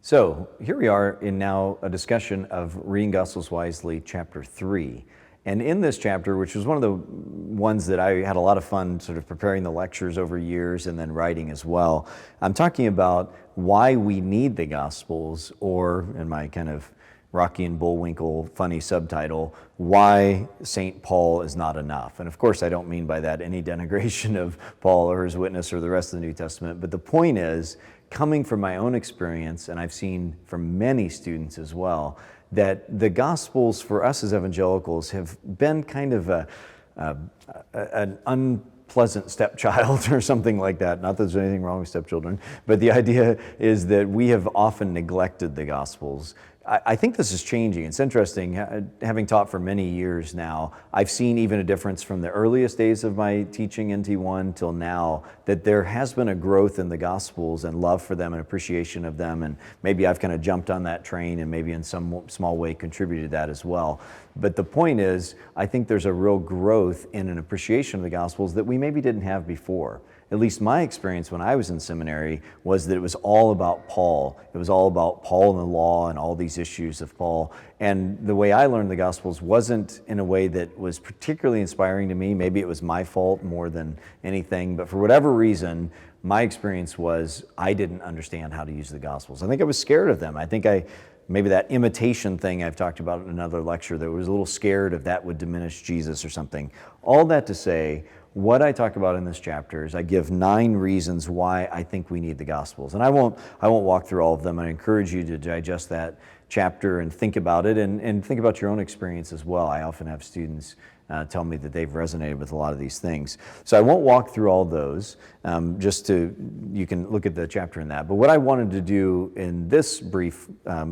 So here we are in now a discussion of Reading Gospels Wisely, chapter 3. And in this chapter, which was one of the ones that I had a lot of fun sort of preparing the lectures over years and then writing as well, I'm talking about why we need the Gospels, or in my kind of Rocky and Bullwinkle funny subtitle, why St. Paul is not enough. And of course, I don't mean by that any denigration of Paul or his witness or the rest of the New Testament, but the point is, coming from my own experience, and I've seen from many students as well, that the Gospels for us as evangelicals have been kind of an unpleasant stepchild or something like that. Not that there's anything wrong with stepchildren, but the idea is that we have often neglected the Gospels. I think this is changing. It's interesting, having taught for many years now, I've seen even a difference from the earliest days of my teaching NT1 till now, that there has been a growth in the Gospels and love for them and appreciation of them, and maybe I've kind of jumped on that train and maybe in some small way contributed to that as well. But the point is, I think there's a real growth in an appreciation of the Gospels that we maybe didn't have before. At least my experience when I was in seminary was that it was all about Paul. It was all about Paul and the law and all these issues of Paul. And the way I learned the Gospels wasn't in a way that was particularly inspiring to me. Maybe it was my fault more than anything, but for whatever reason, my experience was I didn't understand how to use the Gospels. I think I was scared of them. I think maybe that imitation thing I've talked about in another lecture, that was a little scared of that would diminish Jesus or something. All that to say, what I talk about in this chapter is I give 9 reasons why I think we need the Gospels. And I won't walk through all of them. I encourage you to digest that chapter and think about it and think about your own experience as well. I often have students tell me that they've resonated with a lot of these things. So I won't walk through all those, you can look at the chapter in that. But what I wanted to do in this brief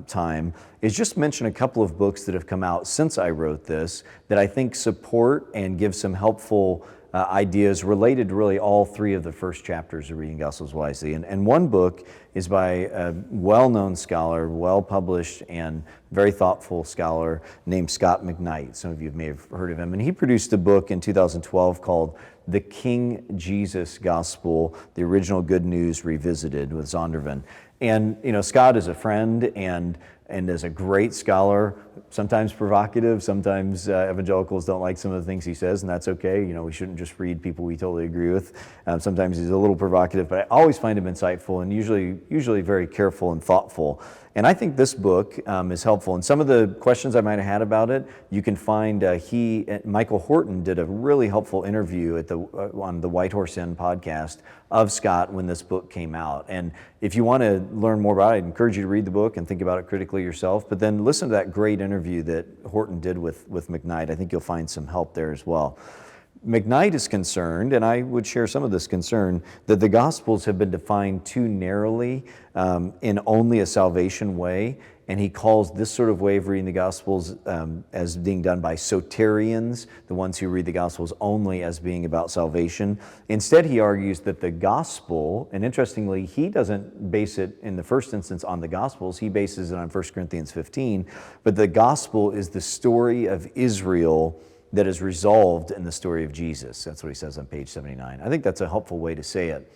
time is just mention a couple of books that have come out since I wrote this that I think support and give some helpful ideas related to really all 3 of the first chapters of Reading Gospels Wisely. And one book is by a well-known scholar, well-published and very thoughtful scholar named Scott McKnight. Some of you may have heard of him. And he produced a book in 2012 called The King Jesus Gospel, the Original Good News Revisited with Zondervan. And Scott is a friend and is a great scholar, sometimes provocative, sometimes evangelicals don't like some of the things he says, and that's okay. We shouldn't just read people we totally agree with. Sometimes he's a little provocative, but I always find him insightful and usually very careful and thoughtful. And I think this book is helpful. And some of the questions I might have had about it, you can find Michael Horton did a really helpful interview on the White Horse Inn podcast of Scott when this book came out. And if you want to learn more about it, I'd encourage you to read the book and think about it critically yourself, but then listen to that great interview that Horton did with McKnight. I think you'll find some help there as well. McKnight is concerned, and I would share some of this concern, that the Gospels have been defined too narrowly in only a salvation way, and he calls this sort of way of reading the Gospels as being done by soterians, the ones who read the Gospels only as being about salvation. Instead, he argues that the Gospel, and interestingly, he doesn't base it in the first instance on the Gospels, he bases it on 1 Corinthians 15, but the Gospel is the story of Israel that is resolved in the story of Jesus. That's what he says on page 79. I think that's a helpful way to say it.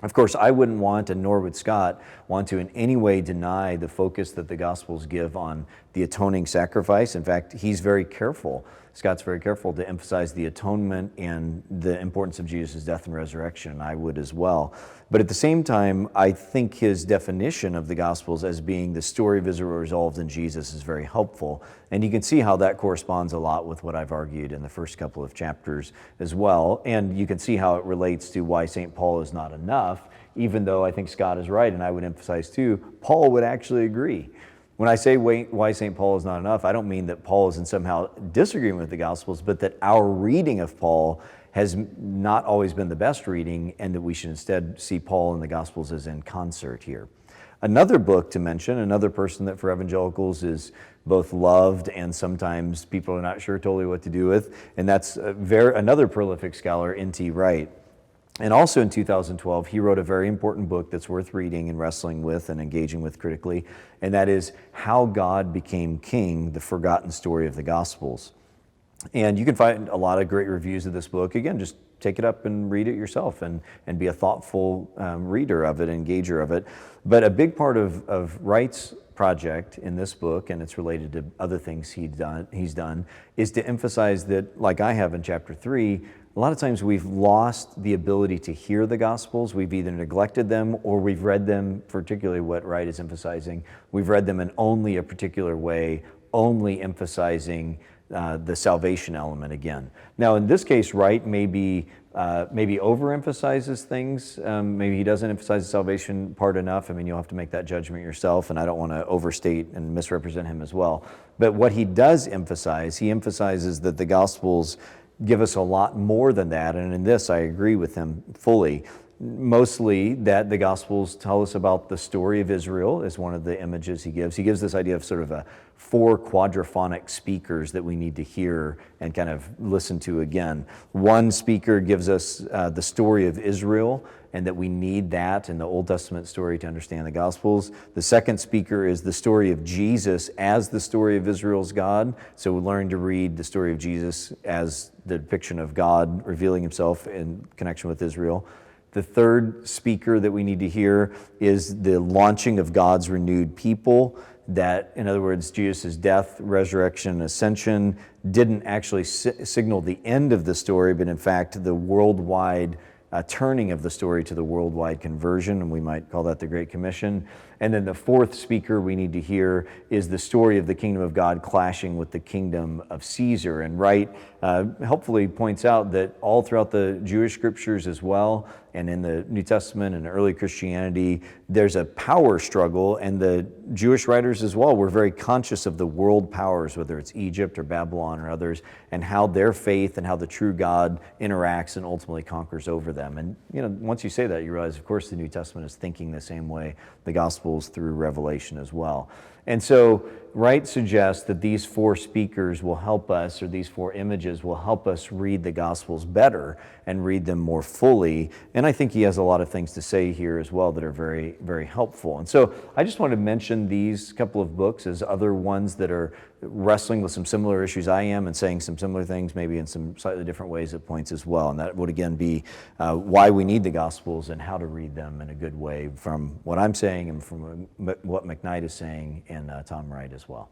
Of course, I wouldn't want, and nor would Scott, want to in any way deny the focus that the Gospels give on the atoning sacrifice. In fact, he's very careful. Scott's very careful to emphasize the atonement and the importance of Jesus' death and resurrection, and I would as well. But at the same time, I think his definition of the Gospels as being the story of Israel resolved in Jesus is very helpful. And you can see how that corresponds a lot with what I've argued in the first couple of chapters as well. And you can see how it relates to why St. Paul is not enough, even though I think Scott is right, and I would emphasize too, Paul would actually agree. When I say why St. Paul is not enough, I don't mean that Paul is in somehow disagreeing with the Gospels, but that our reading of Paul has not always been the best reading, and that we should instead see Paul and the Gospels as in concert here. Another book to mention, another person that for evangelicals is both loved and sometimes people are not sure totally what to do with, and that's another prolific scholar, N.T. Wright. And also in 2012, he wrote a very important book that's worth reading and wrestling with and engaging with critically, and that is How God Became King, the Forgotten Story of the Gospels. And you can find a lot of great reviews of this book. Again, just take it up and read it yourself and be a thoughtful reader of it, engager of it. But a big part of Wright's project in this book, and it's related to other things he's done, is to emphasize that, like I have in chapter 3, a lot of times we've lost the ability to hear the Gospels. We've either neglected them or we've read them, particularly what Wright is emphasizing, we've read them in only a particular way, only emphasizing the salvation element again. Now, in this case, Wright maybe overemphasizes things. Maybe he doesn't emphasize the salvation part enough. I mean, you'll have to make that judgment yourself, and I don't want to overstate and misrepresent him as well. But what he does emphasize, he emphasizes that the Gospels give us a lot more than that, and in this I agree with him fully. Mostly that the Gospels tell us about the story of Israel is one of the images he gives. He gives this idea of sort of 4 quadraphonic speakers that we need to hear and kind of listen to again. One speaker gives us the story of Israel, and that we need that in the Old Testament story to understand the Gospels. The second speaker is the story of Jesus as the story of Israel's God. So we're learning to read the story of Jesus as the depiction of God revealing himself in connection with Israel. The third speaker that we need to hear is the launching of God's renewed people. That, in other words, Jesus' death, resurrection, and ascension didn't actually signal the end of the story, but in fact the worldwide turning of the story to the worldwide conversion, and we might call that the Great Commission. And then the fourth speaker we need to hear is the story of the kingdom of God clashing with the kingdom of Caesar. And Wright helpfully points out that all throughout the Jewish scriptures as well, and in the New Testament and early Christianity, there's a power struggle, and the Jewish writers as well were very conscious of the world powers, whether it's Egypt or Babylon or others, and how their faith and how the true God interacts and ultimately conquers over them. And once you say that, you realize, of course, the New Testament is thinking the same way, the Gospels through Revelation as well. And so Wright suggests that these 4 speakers will help us, or these 4 images will help us read the Gospels better and read them more fully. And I think he has a lot of things to say here as well that are very, very helpful. And so I just want to mention these couple of books as other ones that are wrestling with some similar issues I am and saying some similar things, maybe in some slightly different ways at points as well. And that would again be why we need the Gospels and how to read them in a good way from what I'm saying and from what McKnight is saying and Tom Wright as well.